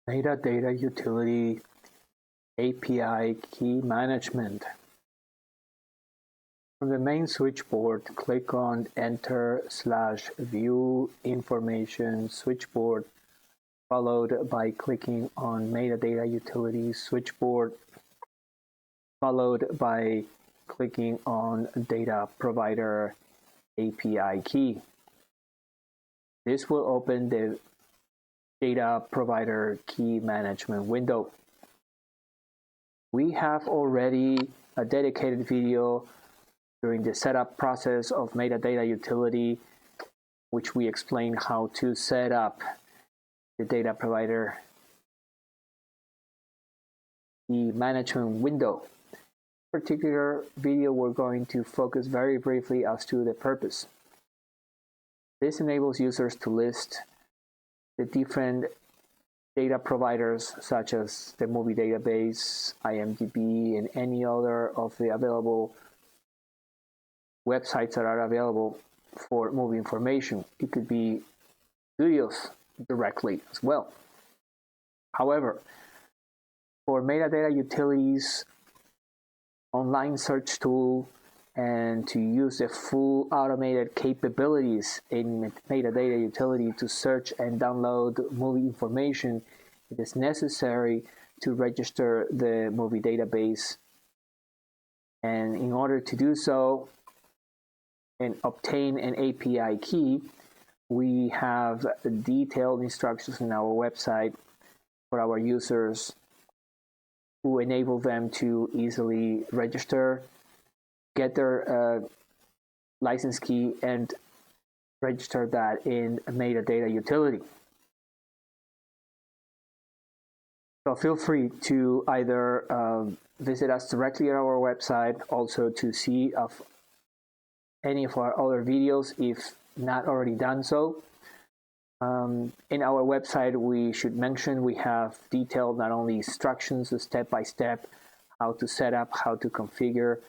Metadata Utility API Key Management. From the main switchboard, click on Enter/View Information Switchboard, followed by clicking on Metadata Utility Switchboard, followed by clicking on Data Provider API Key. This will open the Data Provider Key Management window. We have already a dedicated video during the setup process of Metadata Utility, which we explain how to set up the Data Provider Key Management window. In particular video, we're going to focus very briefly as to the purpose. This enables users to list the different data providers such as the movie database, IMDb, and any other of the available websites that are available for movie information. It could be studios directly as well. However, for Metadata Utilities online search tool and to use the full automated capabilities in Metadata Utility to search and download movie information, it is necessary to register the movie database. And in order to do so and obtain an API key, we have detailed instructions on our website for our users who enable them to easily register, get their license key, and register that in Metadata Utility. So feel free to either visit us directly at our website, also to see of any of our other videos if not already done so. In our website, we should mention we have detailed not only instructions, step-by-step, how to set up, how to configure,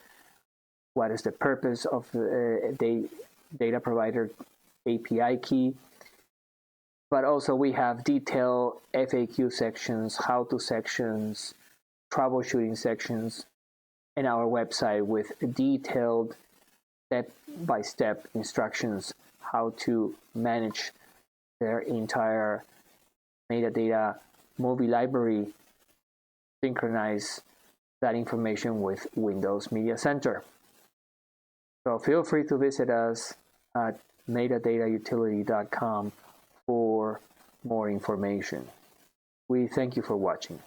what is the purpose of the data provider API key, but also we have detailed FAQ sections, how-to sections, troubleshooting sections in our website with detailed step-by-step instructions how to manage their entire metadata movie library, synchronize that information with Windows Media Center. So feel free to visit us at metadatautility.com for more information. We thank you for watching.